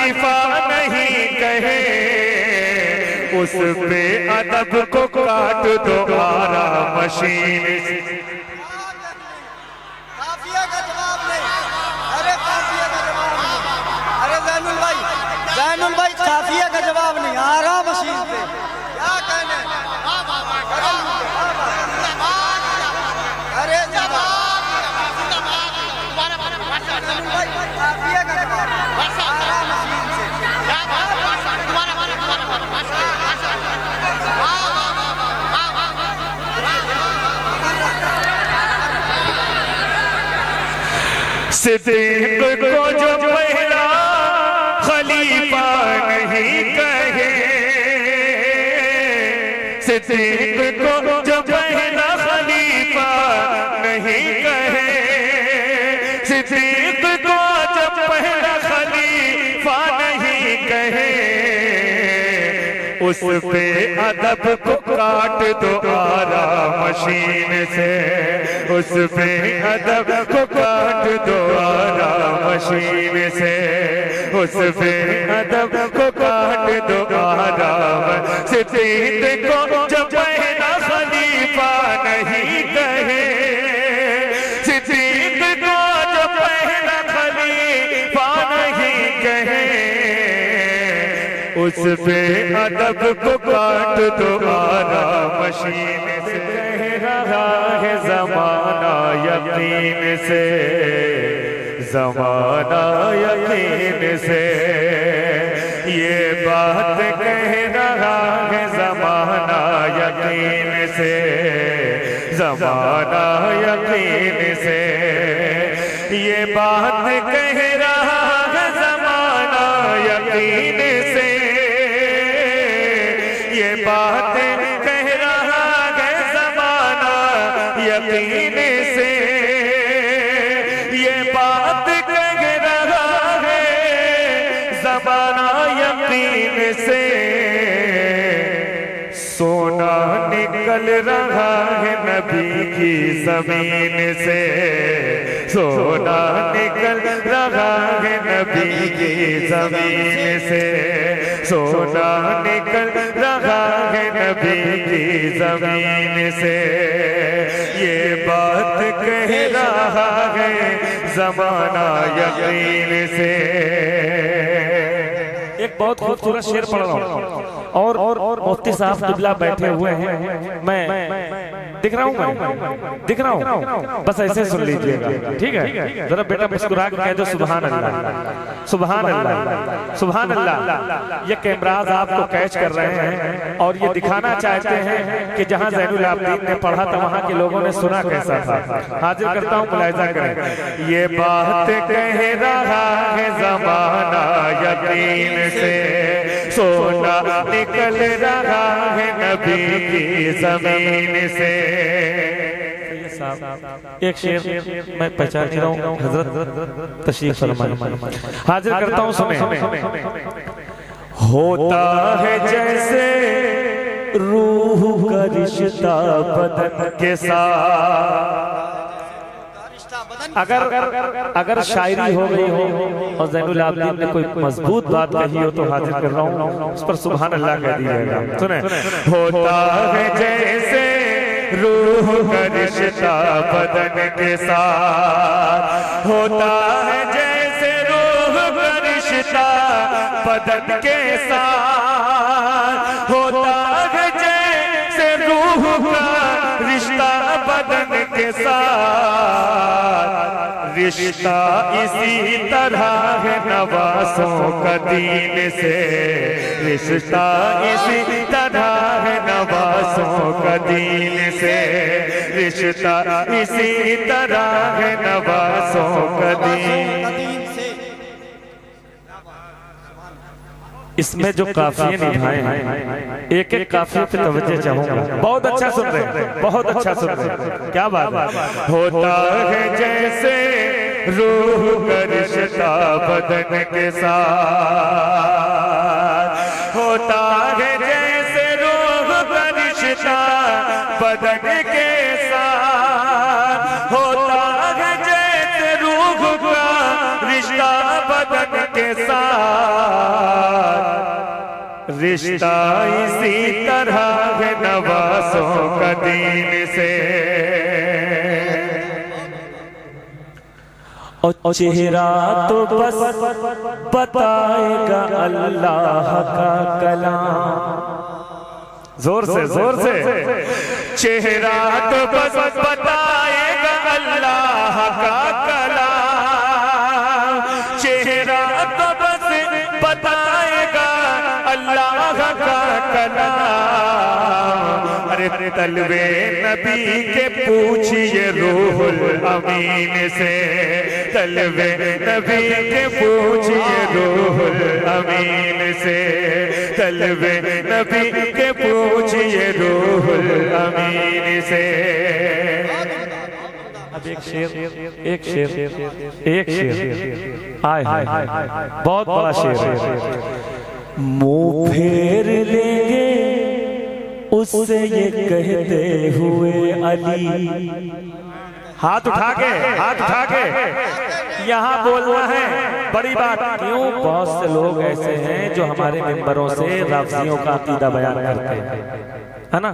खलीफा नहीं कहे, उस पे अदब को काट दो आरा मशीन से। काफिया का जवाब नहीं, अरे काफिया का जवाब नहीं, अरे जैनुल भाई काफिया का जवाब नहीं, आरा मशीन पे क्या कहने। अरे काफिया का जवाब आरा मशीन से। सिद्दीक को जो पहला खलीफा नहीं कहे, सिद्दीक को जो पहला खलीफा नहीं कहे, सिद्दीक को जो पहला खलीफा नहीं कहे, उस पे अदब को काट दो आरा मशीन से, उस पे अदब को काट दो आरा मशीन से, उस पे अदब को काट दो आरा। सिद्दीक को जब पहला खलीफा नहीं कहे, सिद्दीक को जब पहला खलीफा नहीं कहे, उस पे अदब को काट दो आरा मशीन से। कह रहा है जमाना यकीन से, जमाना यकीन से, ये बात कह रहा है जमाना यकीन से, जमाना यकीन से, ये बात कह रहा है जमाना यकीन से, ये बात कह रहा है जमाना यकीन से, ये बात कह रहा है जमाना यकीन से। सोना निकल रहा है नबी की जमीन से, सोना निकल रहा है नबी की जमीन से, सोना निकल रहा है नबी की जमीन से, ये बात कह रहा है जमाना यकीन से। एक बहुत खूबसूरत शेर पढ़ रहा हूँ और मुफ्ती साहब किबला बैठे हुए हैं, मैं दिख रहा हूँ, दिख रहा हूँ, बस ऐसे सुन लीजिएगा, ठीक है। जरा बेटा मुस्कुरा के कह दो सुभान अल्लाह, सुभान अल्लाह, सुभान अल्लाह। ये कैमराज आपको कैच कर रहे हैं और ये दिखाना चाहते हैं कि जहाँ ज़ैनुल आबिदीन ने पढ़ा था वहाँ के लोगों ने सुना कैसा था। हाजिर करता हूँ, मुलाहिजा करें। ये बात कह रहा है जमाना यकीन से, सोना निकल रहा है नबी की जमीन से। एक शेर मैं पहचान रहा हूँ, हजरत तशरीफ फरमाएं, हाजिर करता हूँ, सुने। होता है जैसे रूह का रिश्ता बदन के साथ। अगर शायरी हो गई हो और ज़ैनुल आबिदीन ने कोई मजबूत बात कही हो तो हाजिर कर रहा हूँ, उस पर सुभान अल्लाह कह दीजिएगा। सुने। होता है जैसे रूह का रिश्ता बदन के साथ, होता है जैसे रूह का रिश्ता बदन के साथ, होता है जैसे रूह का रिश्ता बदन के साथ, रिश्ता इसी तरह है नवासों का दीन से, रिश्ता इसी तरह है नवासों का दीन से, रिश्ता इसी तरह है नवासों का दीन से। इसमें जो काफिये निभाए हैं, एक एक काफिये पे तवज्जो चाहूंगा। बहुत अच्छा सुन रहे हैं, बहुत अच्छा सुन रहे हैं, क्या बात है। होता है जैसे रूह का रिश्ता बदन के साथ, होता है जैसे रूह का रिश्ता बदन के साथ, होता है जैसे रूह का रिश्ता बदन के साथ, रिश्ता इसी तरह है नवासों का दीन से। और चेहरा तो बस बताएगा अल्लाह का कलाम। जोर से चेहरा तो बस बताएगा अल्लाह का कलाम। चेहरा तो बस बताएगा अल्लाह का कलाम। अरे तलवे नबी के पूछिए रूहुल अमीन से। तलवे नबी के पूछिए रूहुल अमीन से। तलवे नबी के पूछिए रूहुल अमीन से। अब एक शेर आए बहुत बड़ा शेर है। मुंह फेर लेंगे उससे ये कहते हुए अली। हाथ उठा के यहाँ बोलना है बड़ी बात। क्यों? बहुत से लोग ऐसे हैं जो हमारे मेंबरों से राफजियों का अकीदा बयान करते हैं, है ना?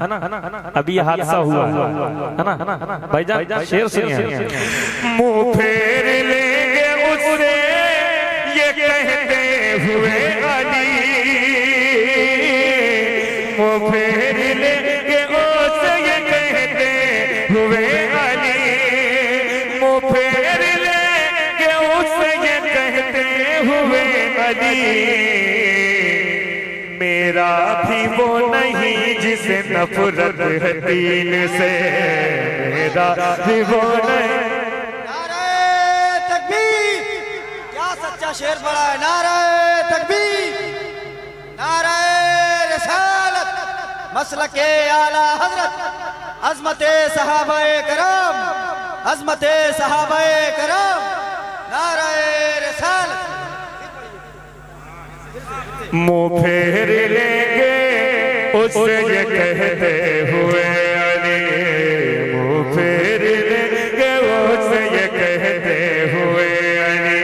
अभी ये हादसा हुआ है ना भाईजान? शेर सुनिए। मुंह फेर लेंगे उससे ये कहते हुए अली। मुंह फेर लेंगे उससे ये कहते हुए अली। मुंह फेर लेंगे उससे ये कहते हुए अली। मेरा भी वो नहीं जिसे नफरत है दीन से। मेरा भी वो नहीं। नारे तकबीर, क्या सच्चा शेर पड़ा है। नारे तकबीर, नारे रिसालत, मसलके आला हजरत, अजमते सहाबाए करम, अजमते सहाबाए करम। नारे रिसालत। मुंह फेर लेंगे उससे ये कहते हुए अली। मुंह फेर लेंगे उससे ये कहते हुए अली।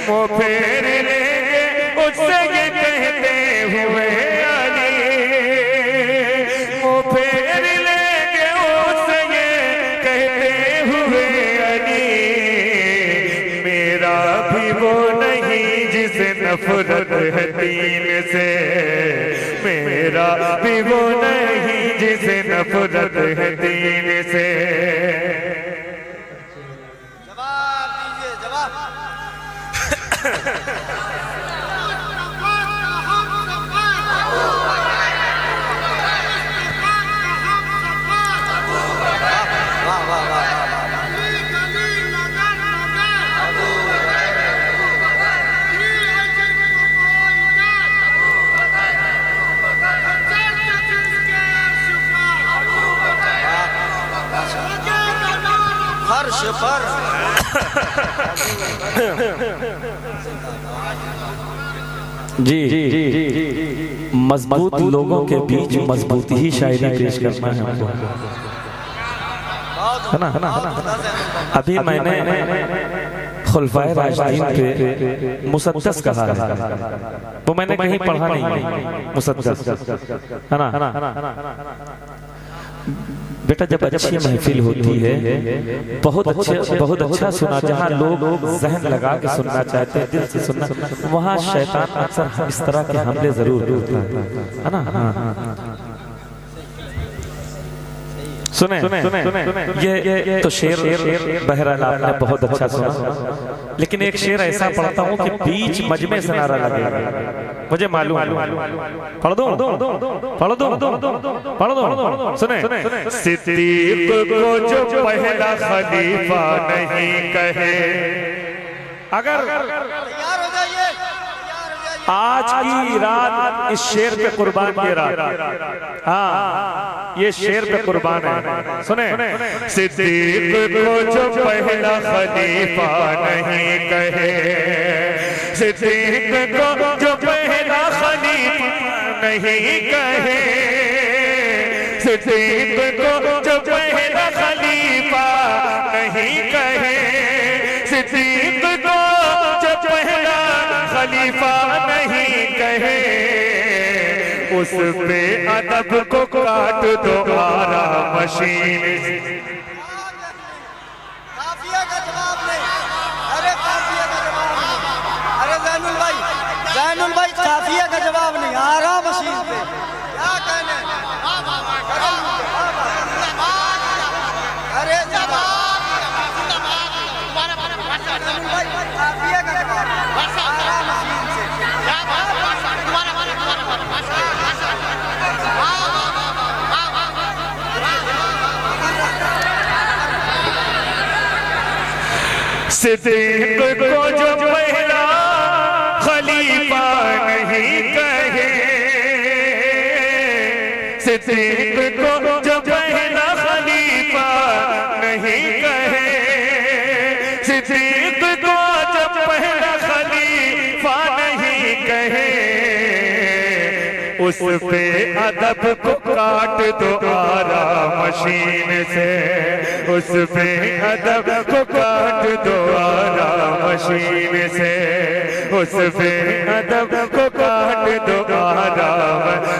मुंह फेर लेंगे उससे ये कहते हुए अली। मुंह फेर लेंगे उससे ये कहते हुए अली। मेरा भी वो नहीं जिसे नफरत है दीन से। मेरा भी वो नहीं जिसे नफरत है दीन से। जवाब दीजिए, जवाब। वाह वाह वाह। फर्श पर जी मजबूत लोगों के बीच मजबूत ही शायरी पेश करना है हमको, है ना? अभी मैंने खुलफाए राशिदीन पे मुसद्दस कहा है, वो मैंने कहीं पढ़ा नहीं है। मुसद्दस, है ना? बेटा जब अच्छी महफिल होती है बहुत अच्छा सुना, जहाँ लोग जहन लगा के सुनना चाहते हैं, दिल से सुनना, वहाँ शैतान अक्सर इस तरह के हमले जरूर करता है ना? सुने ये तो शेर बहरहाल आपने बहुत अच्छा सुना, लेकिन एक शेर ऐसा पढ़ता हूँ कि बीच मजमे से नारा लगेगा, मुझे मालूम। पढ़ दो। सुने। सिद्दीक को जो पहला खलीफा नहीं कहे, अगर तैयार हो जाइए, आज की रात इस शेर पे कुर्बान की रात, हाँ ये शेर पे कुर्बान है। सुने। सिद्दीक को जो पहला खलीफा नहीं कहे, सिद्दीक को जो पहला खलीफा नहीं कहे, सिद्दीक को जो पहला खलीफा नहीं कहे, सिद्दीक को जो पहला खलीफा नहीं कहे, उस पे अदब को काट दो आरा मशीन से। काफिया का जवाब नहीं, अरे काफिया का जवाब नहीं, अरे जैनुल भाई काफिया का जवाब नहीं, आरा मशीन पे क्या कहने। अरे जवाब काफिया का जवाब आरा मशीन से। सिद्दीक को जो पहला खलीफा नहीं कहे, सिद्दीक को जो पहला खलीफा नहीं कहे, सिद्दीक को जो पहला खलीफा नहीं कहे, उस पे अदब को काट दो आरा मशीन से। उस पे अदब को काट दो आरा मशीन से। उस पे अदब को काट दो आरा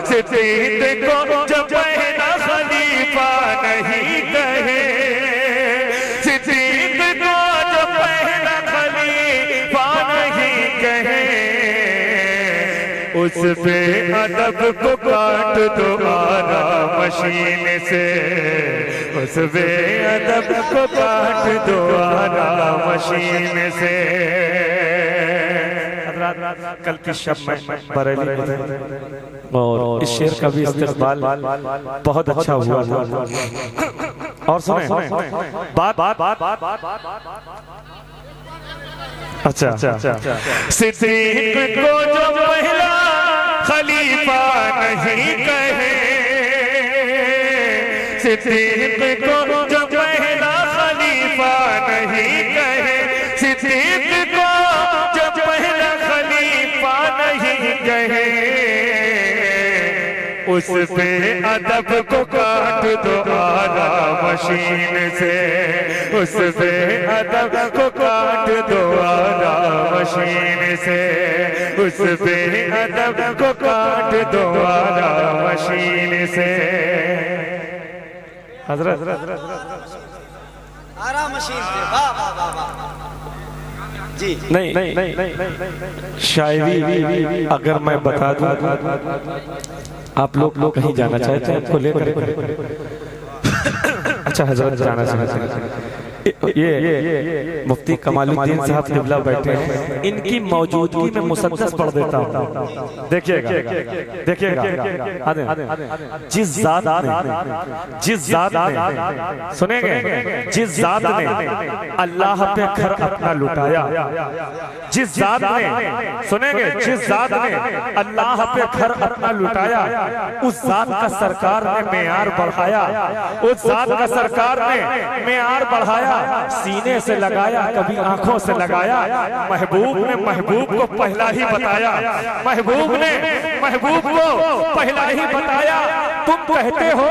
सिद्दीक को जो पहला खलीफा नहीं कहे, सिद्दीक को जो पहला खलीफा नहीं कहे, उस पे अदब को काट दो आरा मशीन से। उस पे अदब को काट दो आरा मशीन से। कल की शब में बरेली में थे और इस शेर का भी इस्तेमाल बहुत अच्छा हुआ था। और सुने बात अच्छा सिद्दीक को जो पहला खलीफा नहीं कहे, सिद्दीक को जो पहला खलीफा नहीं कहे, सिद्दीक को जो पहला खलीफा नहीं कहे, उस पे अदब को काट दो आरा मशीन से। उस पे अदब को काट दो आरा मशीन से। उस पे अदब को काट दो आरा मशीन से। हजरत आरा मशीन से। वाह वाह वाह वाह जी। नहीं शायरी अगर मैं बता दूं आप लोग कहीं जाना चाहते हैं तो लेकर अच्छा हजरत जाना चाहते हैं। ये मुफ्ती कमालुद्दीन साहब किबला बैठे हैं, इनकी मौजूदगी में मुसद्दस पढ़ देता हूँ। देखिएगा जिस जात ने सुनेंगे, जिस जात ने अल्लाह पे घर अपना लुटाया, जिस जात ने सुनेंगे, जिस जात ने अल्लाह पे घर अपना लुटाया, उस जात का सरकार ने मेयार बढ़ाया, उस जात का सरकार ने मेयार बढ़ाया, सीने से लगाया कभी आंखों से लगाया। महबूब ने महबूब को पहला ही बताया, महबूब ने महबूब को पहला ही बताया। तुम कहते हो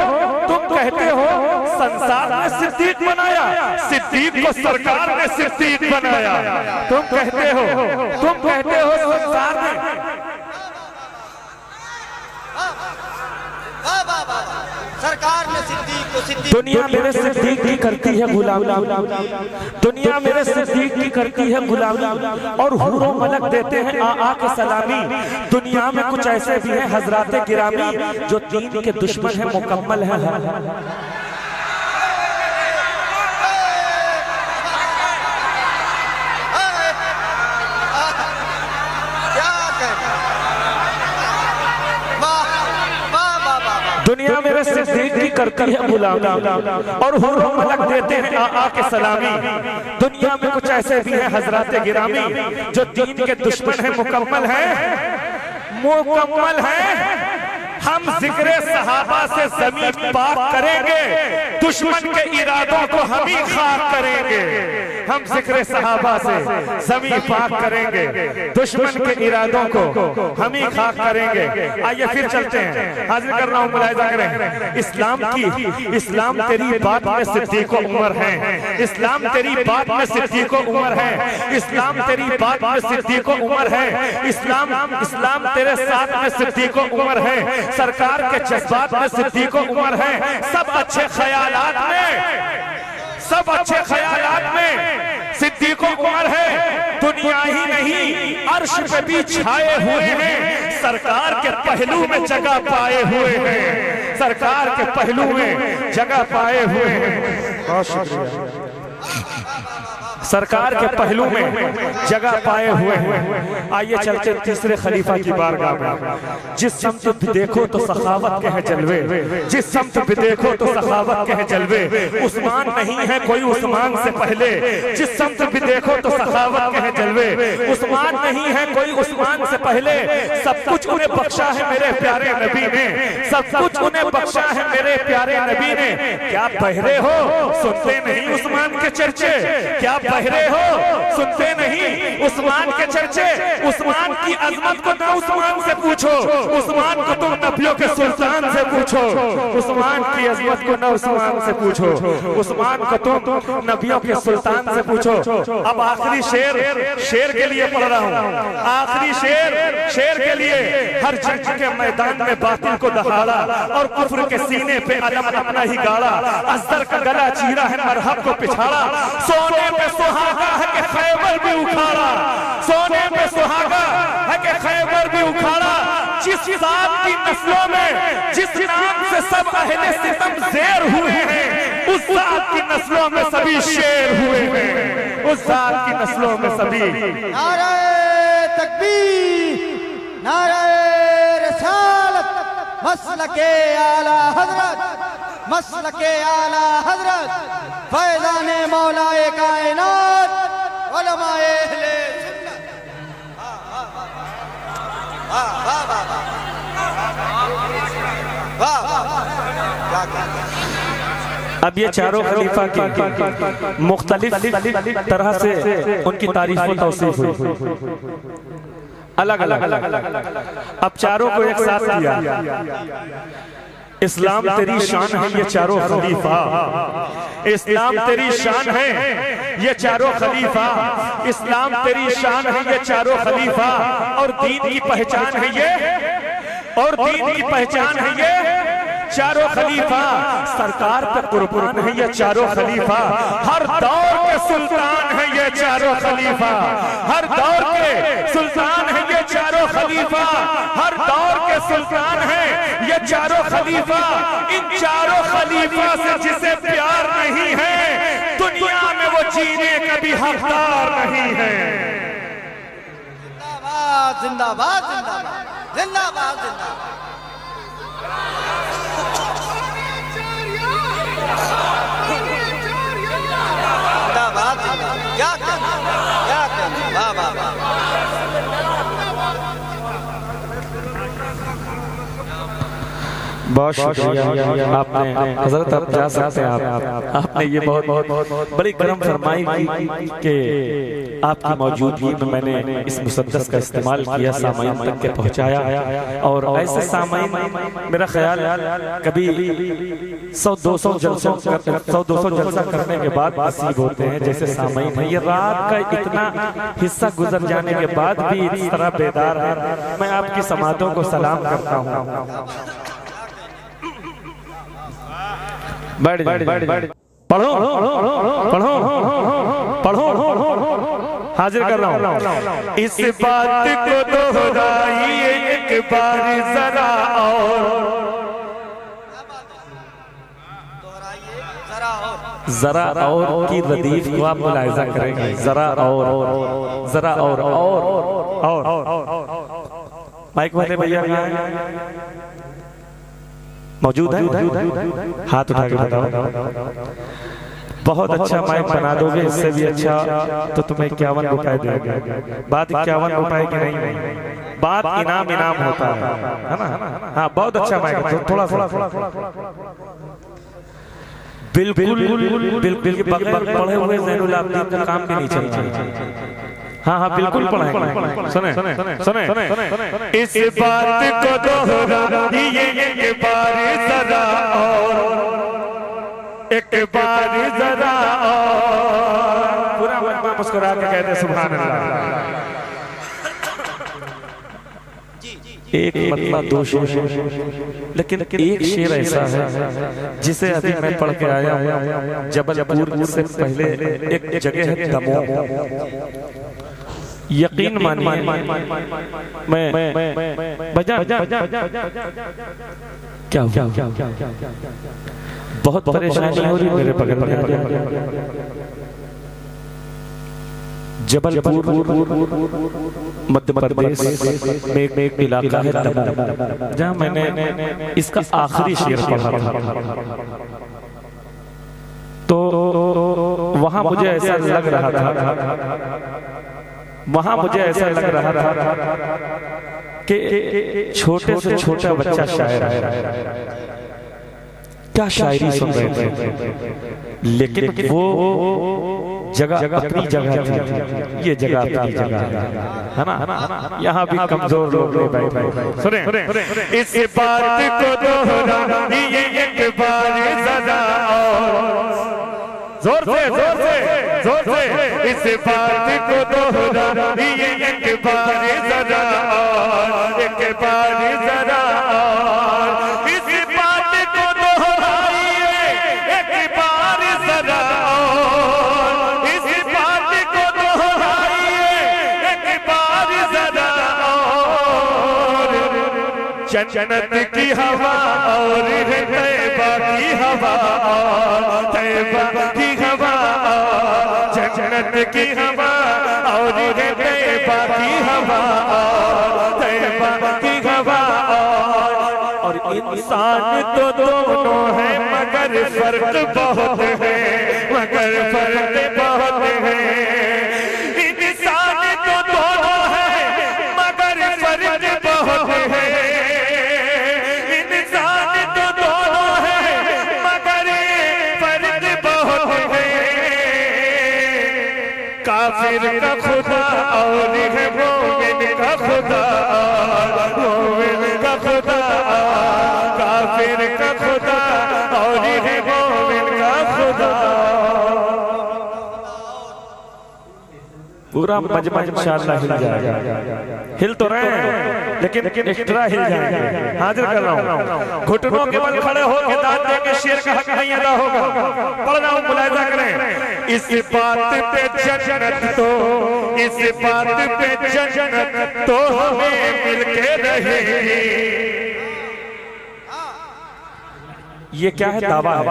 संसार ने सिद्दीक बनाया, सिद्दीक को सरकार ने सिद्दीक बनाया। तुम कहते हो संसार ने सरकार ने सिद्दीक को सिद्दीक। दुनिया मेरे सिद्दीक की करती है गुलामी, दुनिया मेरे सिद्दीक की करती है गुलामी, और हूरों मलक देते हैं आ के सलामी। दुनिया में कुछ ऐसे भी हैं हजराते गिरामी जो दीन के दुश्मन है मुकम्मल है। दुनिया मेरे सिद्दीक की करती है गुलामी और हूरों मलक देते हैं आ के सलामी। दुनिया में कुछ ऐसे भी हैं हजराते गिरामी जो दीन के दुश्मन है मुकम्मल है हम जिक्र सहाबा से ज़मीन पाक करेंगे, दुश्मन के इरादों को हम ही खाक करेंगे। हम जिक्र सहाबा से ज़मीन पाक करेंगे, दुश्मन के इरादों को हम ही खाक करेंगे। आइए फिर चलते हैं, हाजिर कर रहा हूँ, मुलाहिजा करें। इस्लाम तेरी बात में सिद्दीक़ उमर है, इस्लाम तेरी बात में सिद्दीक़ उमर है, इस्लाम तेरी बात में सिद्दीक़ उमर है, इस्लाम तेरे साथ में सिद्दीक़ उमर है, सरकार के जज्बात में सिद्दीक़ उमर है। सब अच्छे ख्यालात में, सब अच्छे ख्यालात में सिद्दीक़ उमर है। दुनिया ही नहीं अर्श पे भी छाए हुए हैं, सरकार के पहलू में जगह पाए हुए हैं, सरकार के पहलू में जगह पाए हुए हैं। बहुत शुक्रिया। सरकार के पहलू में जगह पाए हुए हैं। आइए चलते तीसरे खलीफा की बारगाह में। जिस समत भी देखो तो सखावत के हैं जलवे, जिस समत भी देखो तो सखावत के हैं जलवे। उस्मान नहीं है कोई उस्मान से पहले, जिस समत भी देखो तो सखावत के हैं जलवे। उस्मान नहीं है कोई उस्मान से पहले, सब कुछ उन्हें बख्शा है मेरे प्यारे नबी ने, सब कुछ उन्हें बख्शा है मेरे प्यारे नबी ने। क्या बहरे हो सुनते नहीं उस्मान के चर्चे, क्या बहरे हो सुनते नहीं उस्मान के चर्चे। उस्मान की अजमत को ना उस्मान से पूछो, उस्मान को तुम नबियों के सुल्तान से पूछो। उस्मान की अजमत को ना उस्मान से पूछो, उस्मान को तुम नबियों के सुल्तान से पूछो। अब आखिरी शेर के लिए पढ़ रहा हूँ, आखिरी शेर के लिए। हर जंग के मैदान में बातिल को दहाड़ा और कुफ्र के सीने पे अलम अपना ही गाड़ा। अज़र का गला चीरा है मरहब को पिछाड़ा, सोने पे सुहागा है कि खैबर भी उखाड़ा, सोने पे सुहागा है कि खैबर भी उखाड़ा। जिस जात की नस्लों में जिस नाम से सब अहले सितम ज़ेर हुए हैं, उस जात की नस्लों में सभी शेर हुए हैं, उस जात की नस्लों में सभी। नारे तकबीर, नारे रिसालत, मसलके आला हजरत, मसलके आला हजरत, फैज़ाने मौलाए कायनात, उलमाए अहले सुन्नत। वाह वाह वाह वाह वाह वाह। अब ये चारों खलीफा की मुख्तलिफ तरह से उनकी तारीफ व तौसीफ हुई, अलग अलग। अब चारों को एक साथ किया। इस्लाम तेरी शान है ये चारों खलीफा, इस्लाम तेरी शान है ये चारों खलीफा, इस्लाम तेरी शान है ये चारों खलीफा। और दीन की पहचान है ये, और दीन की पहचान है ये चारों खलीफा। सरकार पे कुर्बान है ये चारों खलीफा, हर दौर के सुल्तान है ये चारों खलीफा, हर दौर के सुल्तान है ये चारों खलीफा, हर दौर के सुल्तान है ये चारों खलीफा। इन चारों खलीफा से जिसे प्यार नहीं है, दुनिया में वो जीने का भी हकदार नहीं है। जिंदाबाद जिंदाबाद जिंदाबाद जिंदाबाद जिंदाबाद। क्या कहना, वाह वाह वाह। बहुत शुक्रिया आपने हजरत, आप जा सकते हैं। आपने ये बहुत बड़ी करम फरमाई कि आपकी मौजूदगी में मैंने इस मुसद्दस का इस्तेमाल किया, सामाइन तक के पहुंचाया। और ऐसे सामाइन मेरा ख्याल कभी 100-200 जलसा करने के बाद नसीब होते हैं, जैसे सामाइन है। ये रात का इतना हिस्सा गुजर जाने के बाद भी इस तरह बेदार है। मैं आपकी समातों को सलाम करता हूँ। बैठ पढ़ो पढ़ो पढ़ो, हाजिर कर रहा हूँ। इस बात को दोहराइए एक बार जरा और की रदीफ को आप मुलाहिजा करेंगे। जरा और माइक वाले भैया मौजूद है? हाथ उठा के बताओ। बहुत अच्छा माइक बना दोगे, इससे भी अच्छा तो तुम्हें 51 रुपए देंगे। बात 51 रुपए की नहीं। बात इनाम इनाम होता है ना। हाँ बहुत अच्छा माइक है, थोड़ा बिल्कुल बिल्कुल बगैर पढ़े हुए ज़ैनुल आबिदीन का काम भी नहीं चलता। हाँ बिल्कुल पढ़ाएंगे। सुने इस बात को दोहराइए एक बार जरा और, एक बार जरा और। पूरा मजमा मुस्कुरा के कहते सुभान अल्लाह। एक मतलब दो शेर, लेकिन एक शेर ऐसा है जिसे अभी मैं पढ़ के आया हूँ। जबलपुर से पहले एक जगह है दमोह, यकीन मानिए मैं बजा क्या बहुत परेशानी हो रही मेरे बगल में। जबलपुर मध्य प्रदेश में एक इलाका है दमोह, जहाँ मैंने इसका आखिरी शेर पढ़ा था। तो वहाँ मुझे ऐसा लग रहा था कि छोटे से छोटा बच्चा शायर है, क्या शायरी सुन रहे थे, लेकिन वो जगह अपनी जगह थी, ये जगह अपनी जगह है ना। यहाँ भी कमजोर लोग बैठे। सुने इस बात को दोहराइए एक बार जरा और, जोर से इस बात को दोहराइए एक बार जरा और, एक बार जरा और। इस बात को दोहराइए एक बार जरा और, इस बात को दोहराइए एक बार जरा और। जन्नत की हवा और है तैबा की हवा और, तैबा की हवा और, जन्नत की हवा और है तैबा की हवा और, तैबा की हवा और। इंसान तो दोनों है मगर फर्क बहुत है, मगर फर्क बहुत है। इंसान तो दोनों है मगर फर्क बहुत है, इंसान तो दोनों है मगर फर्क बहुत है। काफिर का खुदा और है मोमिन का खुदा, मोमिन का खुदा, काफिर का खुदा और है मोमिन का खुदा। पूरा मजमा इंशाअल्लाह हिल जाएगा। हिल तो रहे हैं लेकिन एक्स्ट्रा हिल जाएंगे। हाजिर कर रहा हूँ, घुटनों के बल खड़े होकर दाद देंगे, शेर का हक नहीं अदा होगा। पढ़ रहा हूँ, मुलाहिजा करें। इस बात पे जन्नत तो, इस बात पे जन्नत तो हमें मिलके रहेगी। ये क्या है? दावा है।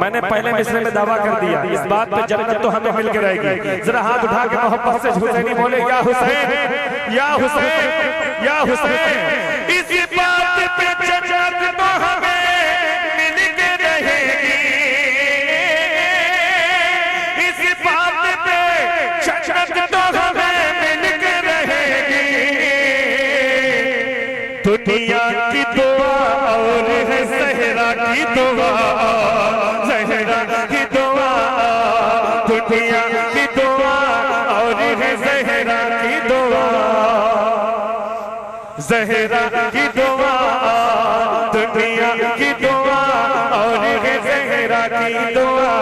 मैंने पहले मिसरे में दावा कर दिया, इस बात पे जन्नत तो हमें मिल के रहेगी। जरा हाथ उठा के मोहब्बत से हुसैनी बोले, या हुसैन, या हुसैन, या हुसैन। इस बात पे जन्नत तो हमें मिल के रहेगी, इस बात पे जन्नत तो हमें मिल के रहेगी। दुनिया की दुआ और है सहरा की दुआ, सहरा की दुआ, दुनिया की दुआ और है सहरा की दुआ, सहरा की दुआ, दुनिया की दुआ और है सहरा की दुआ,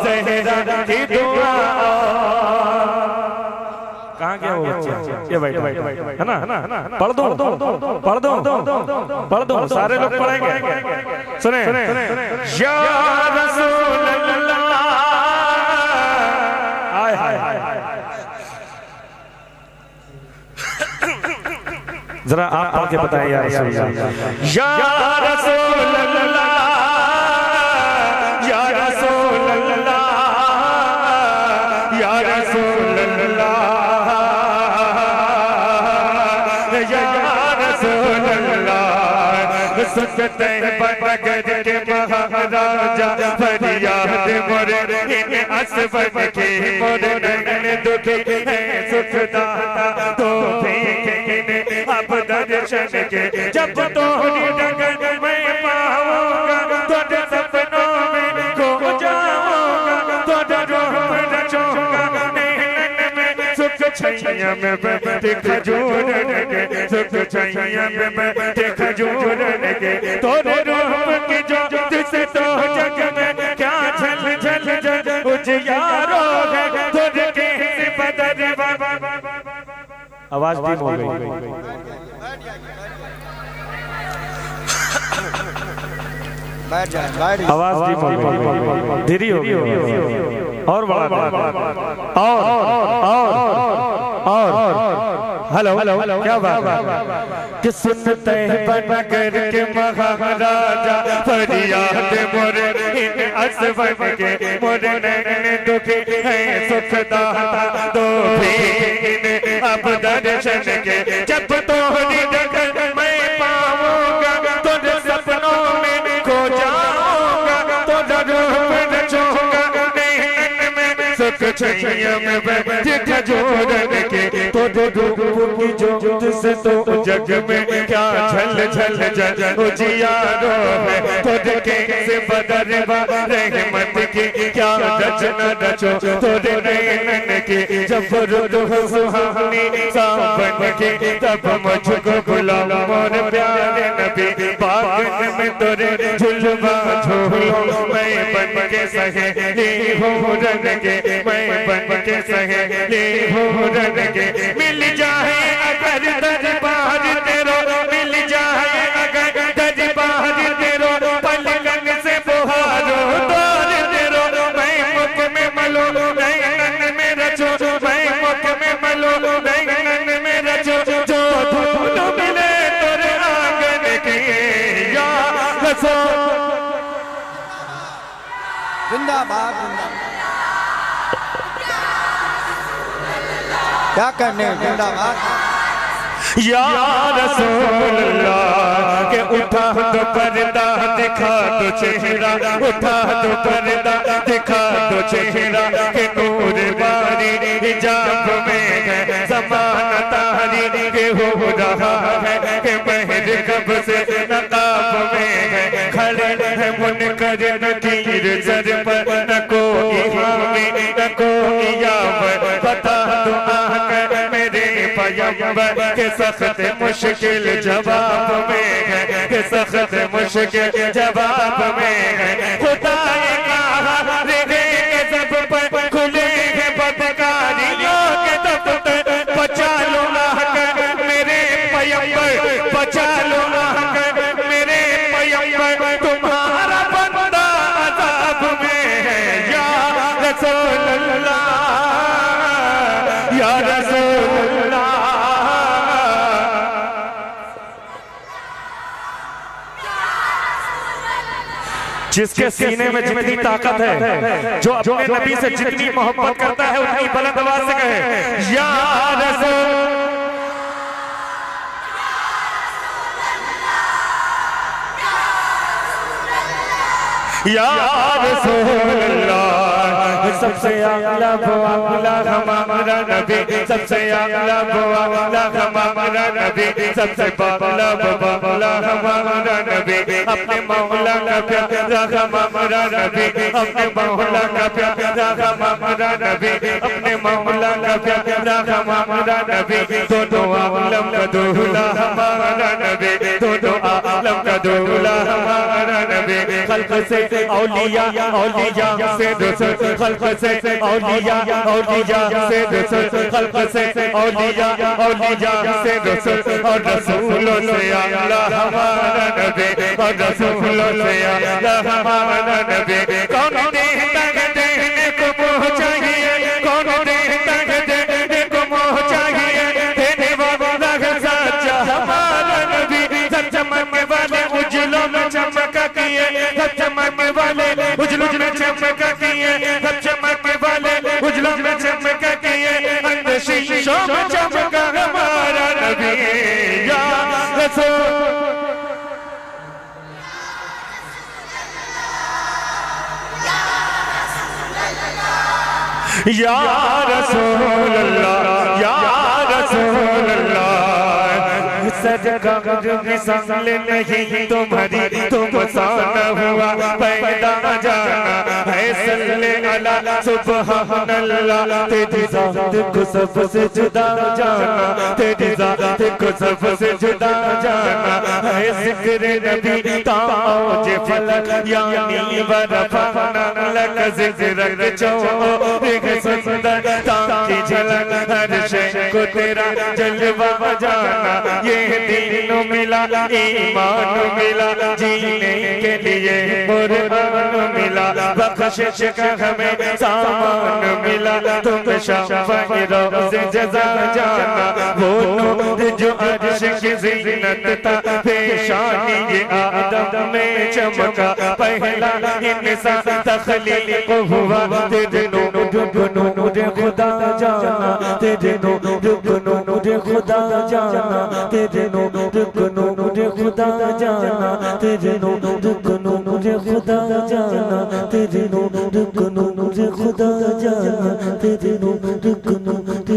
सहरा की दुआ। कहाँ गया वो बच्चा? ये बैठा है ना। पढ़ दो, पढ़ दो, पढ़ दो, सारे लोग पढ़ेंगे। सुने या रसूल अल्लाह, हाय हाय हाय। जरा आप पढ़ के बताएं यार। या रसूल अल्लाह, या रसूल अल्लाह, या रसूल अल्लाह, या रसूल अल्लाह। सुनते बनगर के महाराजा फरियाद मोरे, इन असबद के मोरे नैन दुखी है सुखदाता तो भी जब तोहरी डगर मैं पाऊंगा तोरे सपनों में खो जाऊंगा तोरे रूह में रचूंगा नैनन में सुख छैया में बैठे खजूर के सुख छैया में बैठे खजूर के तोरे रूह की ज्योत से तो जग में क्या झल झल झल उजियारो है तोरे के बदर आवाज धीम हो गई। आवाज धीम हो गई, धीरे हो गई और बड़ा और हेलो हेलो क्या बात कि सुनते बन करके महाराजा फरियाद मोरे इन असवन के मोरे नैन दुखी है सुख दाता तो भी इन अब दर्शन के जब तोहरी डगर मैं पाऊंगा तोरे सपनों में खो जाऊंगा तोरे रूह में रचूंगा नैनन में सुख छैया में बैठे खजूर के तोरे रूह की ज्योत से तो जग में क्या झल झल झल उजियारो है तोरे के से बदरवा रहमत की क्या रचना रचो तोरे नैनन की जब रुह सुहानी सावन की तब मुझको बुलाओ मोर प्यारे नबी बागन में तोरे झुलवा झूलो मैं बन के सहेली हूँ रन के मैं बन के सहेली हूँ रन के मिल जाए अगर दरबार तेरो मिल जाए अगर दरबार तेरो पलंग से बुहारो तोर तेरो मैं मुख में मलो नैनन में रचो मैं मुख में मलो नैनन में रचो जो धूल मिले तोरे आंगन की या रसो जिंदाबाद जिंदाबाद क्या करने जिंदाबाद या रसूल अल्लाह के उठा दो पर्दा दिखा दो चेहरा उठा दो पर्दा दिखा दो चेहरा के नूर बारी हिजाब में है ज़माना तारी के हो रहा है के महर कब से नकाब में है खड़े है मुनकर नकीर सर पर न कोई हामी न कोई यावर बता दो आकर मेरे पैगंबर के सख्त मुश्किल जवाब में है के सख्त मुश्किल जवाब में है खुदा ये कहा रे के सब पर खुले हैं बदकारियों के दफ्तर बचा लो आकर मेरे पैगंबर बचा लो आकर मेरे पैगंबर तुम्हारा बंदा अज़ाब में है या रसूल अल्लाह या रसूल अल्लाह जिसके सीने में जितनी ताकत है जो अपने नबी से जितनी मोहब्बत करता है उतनी बुलंद आवाज से कहे या रसूल या रसूल अल्लाह सबसे आला वो आला हमारा नबी सबसे आला वो आला हमारा नबी सबसे बाला वो बाला हमारा नबी अपने मौला का प्यारा हमारा नबी अपने मौला का प्यारा हमारा नबी अपने मौला का प्यारा हमारा नबी दोनों आलम का दूल्हा हमारा नबी दोनों आलम का दूल्हा हमारा नबी खल्क से औलिया औलिया से रसूल खल्क से औलिया औलिया से रसूल खल्क से औलिया औलिया से रसूल और रसूलों से आला हमारा नबी और रसूलों से आला हमारा नबी कौन देता है देने को मोह चाहिए कौन देता है देने को मोह चाहिए देने वाला है सच्चा हमारा नबी सब चमकने वाले उजलों में चमका किए सब चमकने वाले उजलों में चमका किए सब चमकने वाले उजलों में चमका किए अंदर शीशों में चमका हमारा नबी या रसूल या रसूल अल्लाह या रसूल अल्लाह सरकार मिसाल नहीं तुम्हारी तुम सान हुआ पैदा जाना है सल्ले अला सुबहानल्लाह तेरी ज़ात को सबसे जुदा जाना तेरी ज़ात को सबसे जुदा जाना है जिक्र नबी ताज फलक यानी वरफाना लक जिक्र चो एक सुंदर ताकि झलक हर शय को तेरा जलवा जाना ये दीन मिला ईमान मिला जीने के लिए कुर्बान मिला बख्शिश का हमें सामान मिला तुम शाफ़ी रोज़े जज़ा जाना वो नूर जो अर्श की ज़ीनत था पेशानी ये आदम में चमका पहला इंसान तख़लीक़ हुआ तेरे नूर खुदा जाना तेरे नूर खुदा जाना तेरे नूर खुदा जाना तेरे नूर खुदा जाना तेरे नूर खुदा जाना तेरे नूर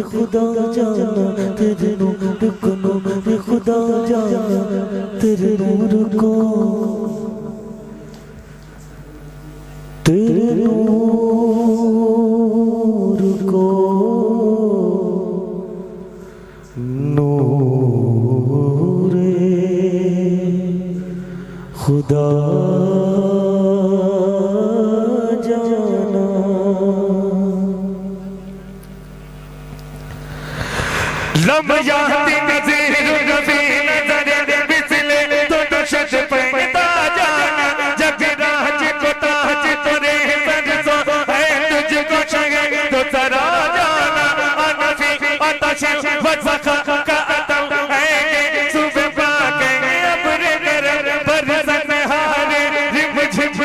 खुदा जाना तेरे नूर खुदा जाना तेरे नूर को तेरे नूर को नूरे खुदा जाना लम याती नज़ीर नबी नज़र बिस्ले तो नशत पैदा जाना जग राज को ताज तुरे सरसो है तुझको शहर तो सरा जाना अनफी अतश वज़खा का अतम है सुबह पाके अब्र कर बरसत हारे रिम झिम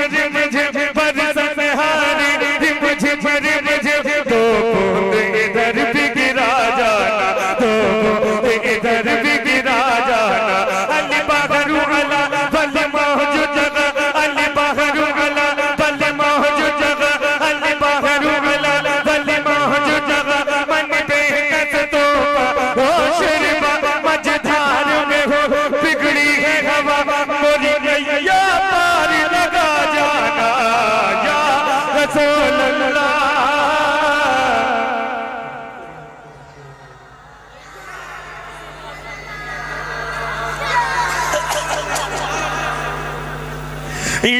बरसत हारे रिम झिम तो बूंद इधर भी गिरा जाना तो इधर भी गिरा जाना अली बहरु अला बल मौजूद जगह अली बहरु अला बल मौजूद जगह अली बहरु अला बल मौजूद जगह मन बेकस तो हो शर्मा मझधार में हो बिगड़ी है हवा मोरी नैया पार लगा जाना या रसूल अल्लाह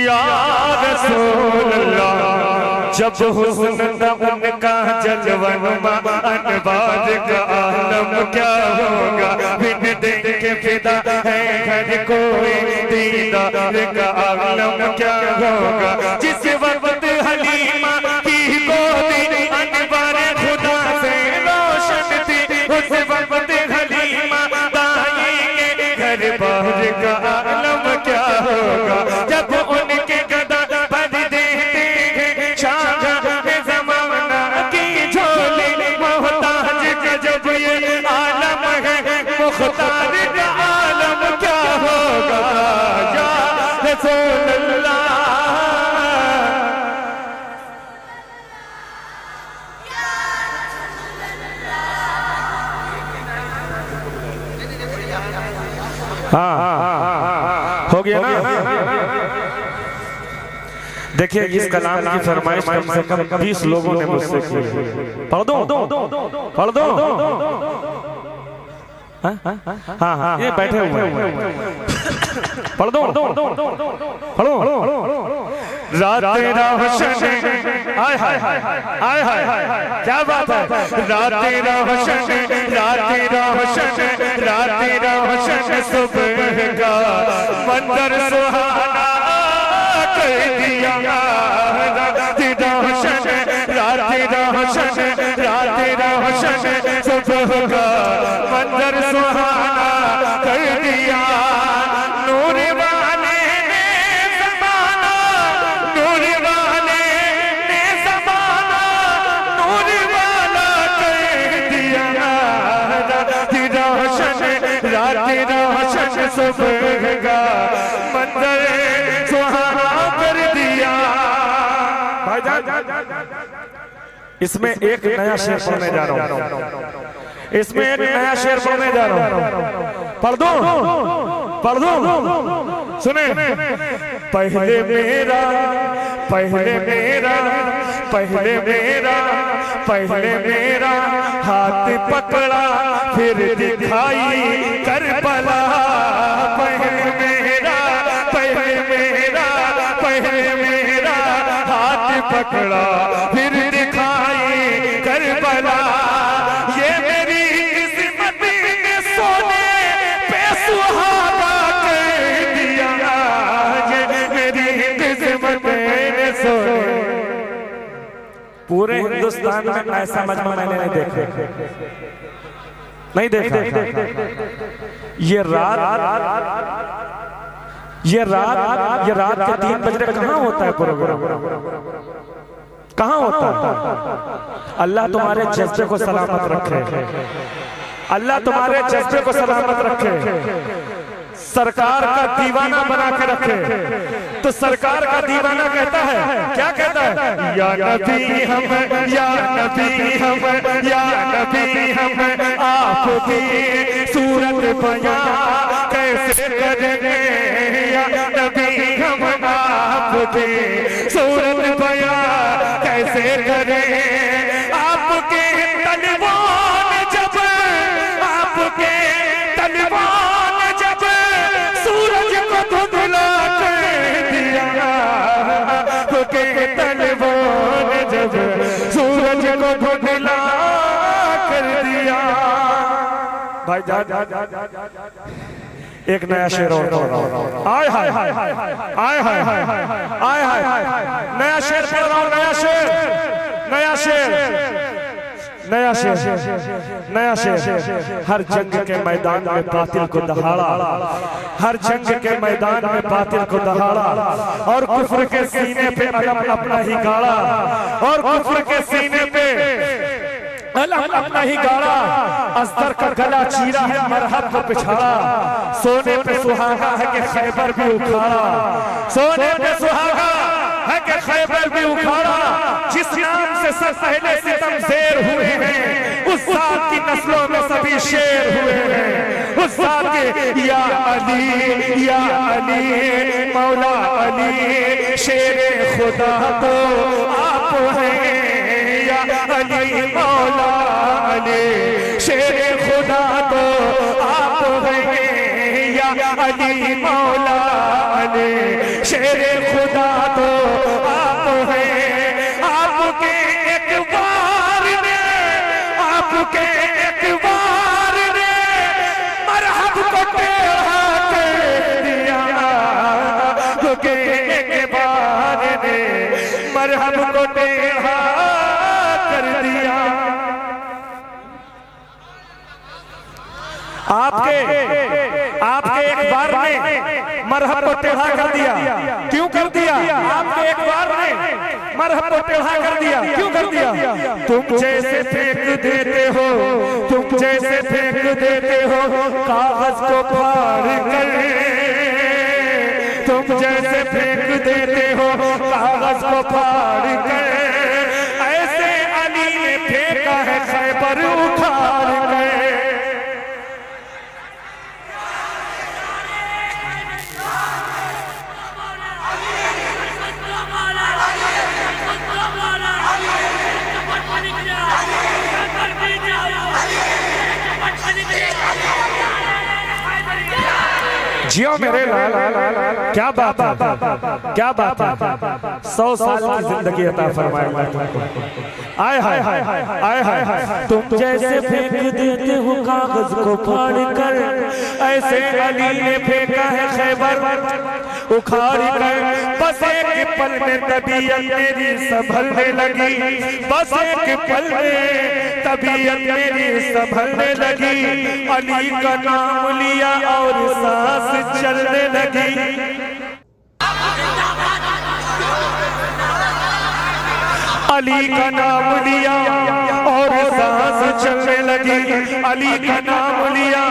या रसूल अल्लाह जब हुस्न न उनका जलवन अनवार का आलम क्या होगा बिन देखे फिदा है घर कोई दीदार का आलम क्या होगा जिस वक्त हलीमा की गोदी अनवार खुदा से रोशन थी उस वक्त हलीमा दाई के घर बाहर का आलम क्या होगा जब उनके गदा भर देते हैं शाह ज़माना की झोली मोहताज का जब ये आलम है मुख्तार का आलम क्या होगा या रसूल अल्लाह हाँ हो गया ना देखिए इस कलाम की फरमाइश कम से कम 20 लोगों ने मुझसे की पढ़ दो हाँ ये बैठे हुए हैं पढ़ो रात तेरा रोशन आय हाय क्या बात है रात तेरा रोशन सुबह का मंजर सुहाना कर दिया रात तेरा रोशन सुबह का मंजर सुहाना कर दिया नूर वाले ने ज़माना नूर वाले ने ज़माना नूर वाला कर दिया रात रोशन सुबह का मंजर सुहाना कर दिया। भाईजान इसमें एक नया शेर पढ़ने जा रहा हूँ इसमें एक नया शेर पढ़ने जा रहा हूं, पढ़ दूं सुने। पहले मेरा पहले मेरा पहले मेरा पहले मेरा हाथ पकड़ा फिर दिखाई करबला। पहले मेरा पहले मेरा पहले मेरा हाथ पकड़ा फिर दिखाई करबला। ये मेरी किस्मत ने सोने पे सुहागा कर दिया। ये मेरी किस्मत ने सोने। पूरे हिंदुस्तान में ऐसा मजमा मैंने नहीं देखा, नहीं देखा। ये रात के 3 बजे कहाँ होता है प्रोग्राम? कहाँ होता है? अल्लाह तुम्हारे जज्बे को सलामत रखे, अल्लाह तुम्हारे जज्बे को सलामत रखे, सरकार का दीवाना बना के रखे। तो सरकार का दीवाना कहता है, क्या कहता है? या नबी हम, या नबी हम, या नबी हम आपकी सूरत बयां कैसे करेंगे? या नबी हम आपकी सूरत बयां कैसे करें? आपके तलवान जब, आपके तलवान जब सूरज को धुंधला कर दिया। आपके तलवान जब सूरज को धुंधला कर दिया। भाई एक नया शेर और आय हाय हाय हाय आय हाय हाय आय हाय नया शेर पढ़ रहा हूं। नया शेर नया शेर नया शेर नया शेर। हर जंग के मैदान में बातिल को दहाड़ा, हर जंग के मैदान में बातिल को दहाड़ा, और कुफ्र के सीने पे अलम अपना ही गाड़ा, और कुफ्र के सीने पे अलम अपना ही गाड़ा। अस्तर का गला चीरा है, मरहब को पिछाड़ा। सोने पे सुहागा है कि खैबर भी उखाड़ा, सोने पे सुहागा है कि खैबर भी उखाड़ा। जिस नाम से सब पहले सितम शेर हुए हैं, उस साथ की नस्लों में सभी शेर हुए हैं। उस साथ के या अली मौला अली शेर खुदा तो आप हैं। या अली मौला अली शेर खुदा तो आप हैं। या अली मौला अली शेर खुदा तो आप हैं। आपके एक बार ने, आपके एक बार ने मरहब को टेढ़ा कर दिया। आपके एक बार ने मरहब को टेढ़ा कर दिया। आपके एक बार ने मरहब को टेढ़ा कर दिया। क्यों कर दिया? आपके एक बार ने मरहब को टेढ़ा कर दिया। क्यों कर दिया? तुम जैसे फेंक देते हो, तुम जैसे फेंक देते हो कागज को फाड़ कर। तुम जैसे फेंक देते हो कागज को फाड़ कर, ऐसे अली ने फेंका है खैबर उखाड़ कर। जियो मेरे लाल, क्या बात है, क्या बात है। 100 साल की जिंदगी अता फरमाए तुमको। आय हाय आय हाय। तुम जैसे फेंक देते हो कागज को फाड़ कर, ऐसे अली ने फेंका है खैबर उखाड़ कर। बस एक पल में तबीयत मेरी संभलने लगी, बस एक पल में तबीयत मेरी संभलने लगी। अली का नाम लिया और सांस चलने लगी। अली का नाम लिया और सांस चलने लगी। अली का नाम लिया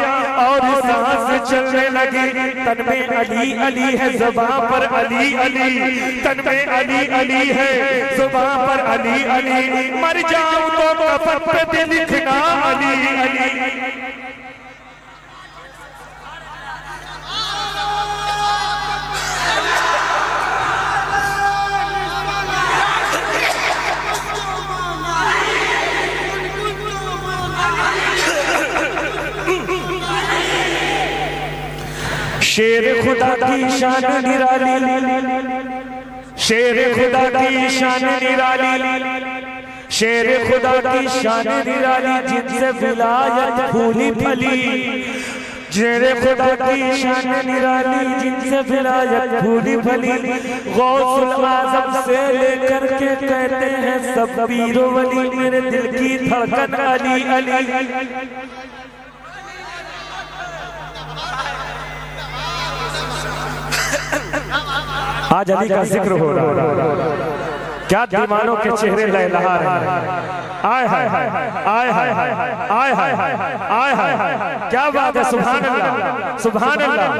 और सांस चलने लगी। तन में अली अली है, ज़ुबान पर अली अली, तन में अली अली है, ज़ुबान पर अली अली। मर जाऊं तो कफन पे भी लिखना अली अली। शेर खुदा की शान निराली, शेर खुदा की शान निराली, शेर खुदा की शान निराली, जिनसे विलायत फूली फली। शेर खुदा की शान निराली, जिनसे विलायत फूली फली। गौसुल आज़म से लेकर के कहते हैं सब पीरो वली, मेरे दिल की धड़कन अली अली। आज अली का जिक्र हो रहा है, क्या दीवानों के चेहरे लहलहा रहे हैं। आय हाय आय हाय आय हाय आय हाय, क्या बात है। सुभान अल्लाह, सुभान अल्लाह।